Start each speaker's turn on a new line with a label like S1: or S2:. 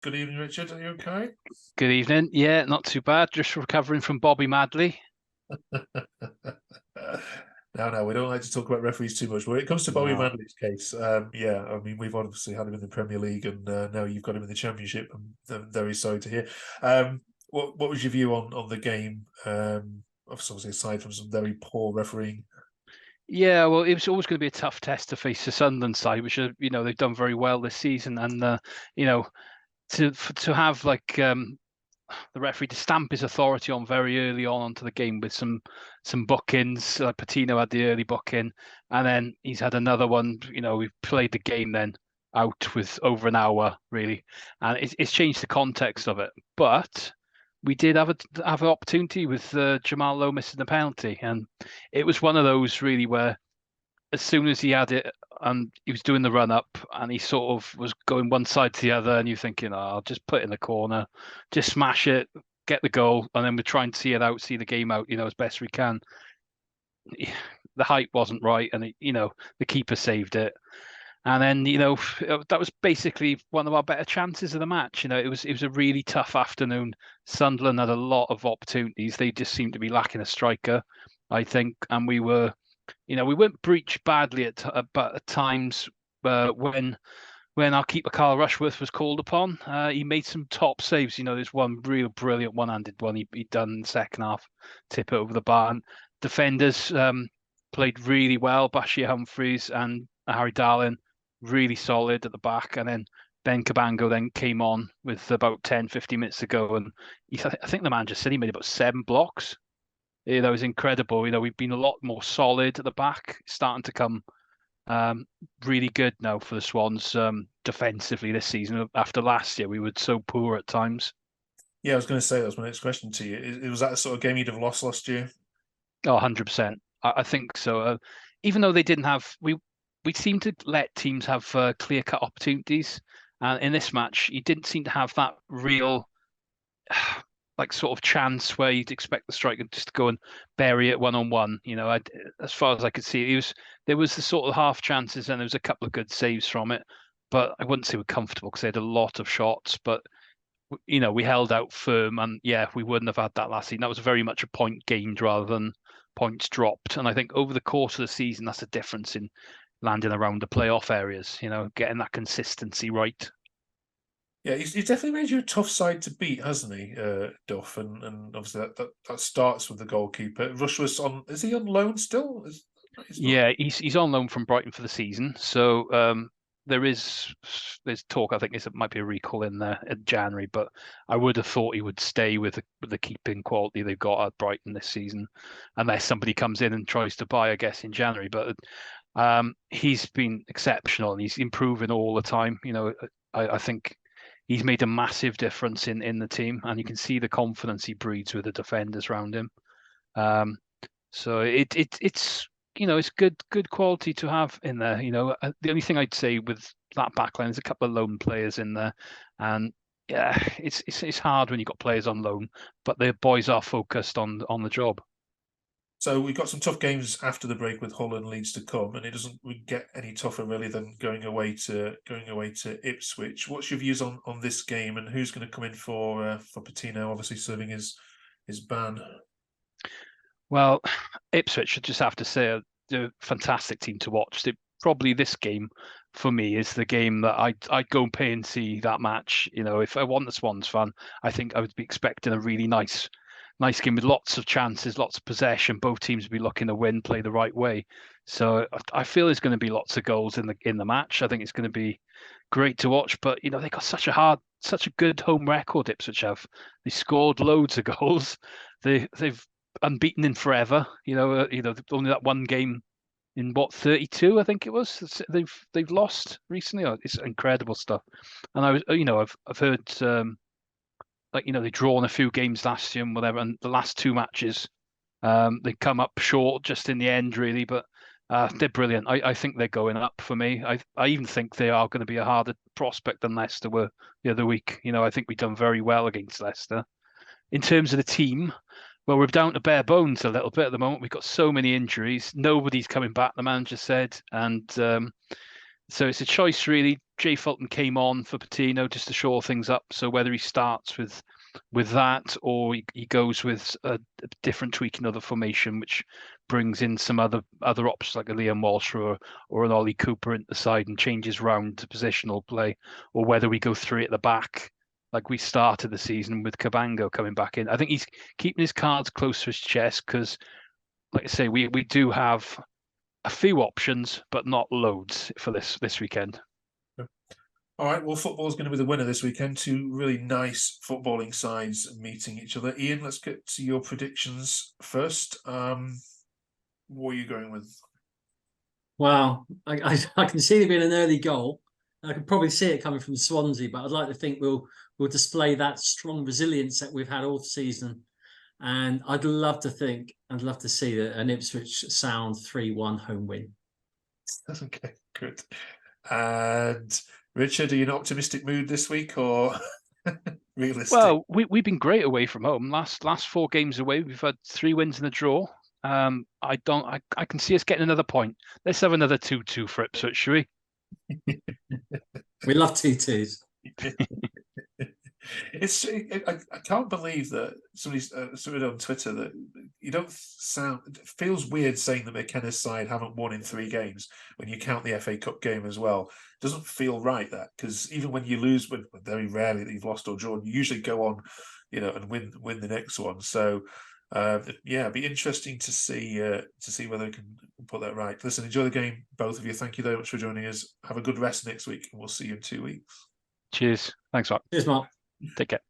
S1: Good evening, Richard. Are you okay?
S2: Good evening. Yeah, not too bad. Just recovering from Bobby Madley.
S1: No, we don't like to talk about referees too much. When it comes to Bobby
S2: No.
S1: Manley's case, yeah, I mean, we've obviously had him in the Premier League, and now you've got him in the Championship. I'm very sorry to hear. What was your view on the game? Obviously, aside from some very poor refereeing.
S2: Yeah, well, it was always going to be a tough test to face the Sunderland side, which are, they've done very well this season, and you know, to have the referee to stamp his authority on very early on onto the game with some bookings. Like Patino had the early booking, and then he's had another one. We've played the game then out with over an hour really, and it's changed the context of it. But we did have an opportunity with Jamal Lowe missing the penalty, and it was one of those really where as soon as he had it and he was doing the run up and he sort of was going one side to the other and you're thinking, oh, I'll just put it in the corner, just smash it, get the goal, and then we're trying to see it out, see the game out, as best we can. The height wasn't right, and the keeper saved it. And then, that was basically one of our better chances of the match. It was a really tough afternoon. Sunderland had a lot of opportunities. They just seemed to be lacking a striker, I think, and we weren't breached badly but at times when our keeper Carl Rushworth was called upon, he made some top saves. There's one real brilliant one-handed one he done in the second half, tip it over the bar. And defenders played really well. Bashir Humphreys and Harry Darlin really solid at the back, and then Ben Cabango then came on with about 10, 15 minutes to go, and I think the manager said he made about 7 blocks. That was incredible. We've been a lot more solid at the back, starting to come really good now for the Swans defensively this season. After last year, we were so poor at times.
S1: Yeah, I was going to say that was my next question to you. It was that sort of game you'd have lost last year.
S2: Oh, 100%. I think so. Even though they didn't have, we seemed to let teams have clear-cut opportunities. And in this match, you didn't seem to have that real like sort of chance where you'd expect the striker just to go and bury it one on one. As far as I could see, there was the sort of half chances and there was a couple of good saves from it, but I wouldn't say we're comfortable because they had a lot of shots. But we held out firm, and yeah, we wouldn't have had that last season. That was very much a point gained rather than points dropped. And I think over the course of the season, that's the difference in landing around the playoff areas. Getting that consistency right.
S1: Yeah, he's definitely made you a tough side to beat, hasn't he, Duff? And obviously that starts with the goalkeeper. Rush was on. Is he on loan still? He's not.
S2: Yeah, he's on loan from Brighton for the season. So there's talk. I think it might be a recall in there in January, but I would have thought he would stay with the keeping quality they've got at Brighton this season, unless somebody comes in and tries to buy, I guess, in January. But he's been exceptional and he's improving all the time. I think he's made a massive difference in the team, and you can see the confidence he breeds with the defenders around him. Um, so it's good quality to have in there. The only thing I'd say with that backline is a couple of loan players in there, and yeah, it's hard when you've got players on loan, but the boys are focused on the job.
S1: So we've got some tough games after the break with Hull and Leeds to come, and it doesn't get any tougher really than going away to Ipswich. What's your views on this game, and who's going to come in for Patino? Obviously serving his ban.
S2: Well, Ipswich should just have to say they're a fantastic team to watch. Probably this game for me is the game that I'd go and pay and see that match. If I want the Swans fan, I think I would be expecting a really nice game with lots of chances, lots of possession. Both teams would be looking to win, play the right way. So I feel there's going to be lots of goals in the match. I think it's going to be great to watch. But they got such a good home record. Ipswich have. They scored loads of goals. They've unbeaten in forever. Only that one game in what 32, I think it was. They've lost recently. Oh, it's incredible stuff. And I've heard they've drawn a few games last year and whatever, and the last two matches they come up short just in the end really. But they're brilliant. I think they're going up for me. I even think they are going to be a harder prospect than Leicester were the other week. I think we've done very well against Leicester. In terms of the team, well, we're down to bare bones a little bit at the moment. We've got so many injuries. Nobody's coming back, the manager said. And so it's a choice, really. Jay Fulton came on for Patino just to shore things up. So whether he starts with that or he goes with a different tweaking of the formation, which brings in some other options like a Liam Walsh or an Ollie Cooper into the side and changes round to positional play, or whether we go 3 at the back like we started the season with Cabango coming back in. I think he's keeping his cards close to his chest because, like I say, we do have a few options, but not loads for this weekend.
S1: All right, well, football's going to be the winner this weekend. 2 really nice footballing sides meeting each other. Ian, let's get to your predictions first. What are you going with?
S3: Well, I can see there being an early goal. I can probably see it coming from Swansea, but I'd like to think we'll display that strong resilience that we've had all season. And I'd love to see an Ipswich sound 3-1 home win.
S1: Okay, good. And Richard, are you in an optimistic mood this week or realistic?
S2: Well, we've been great away from home. Last 4 games away, we've had 3 wins and a draw. I can see us getting another point. Let's have another 2-2 for Ipswich, shall we?
S3: We love 2-2s.
S1: I can't believe that somebody's on Twitter that you don't sound. It feels weird saying that McKenna's side haven't won in 3 games when you count the FA Cup game as well. It doesn't feel right, that, because even when you lose, very rarely that you've lost or drawn, you usually go on, and win the next one. So. It'd be interesting to see whether we can put that right. Listen, enjoy the game, both of you. Thank you very much for joining us. Have a good rest next week, and we'll see you in 2 weeks.
S2: Cheers. Thanks, Mark.
S3: Cheers, Mark.
S2: Take care.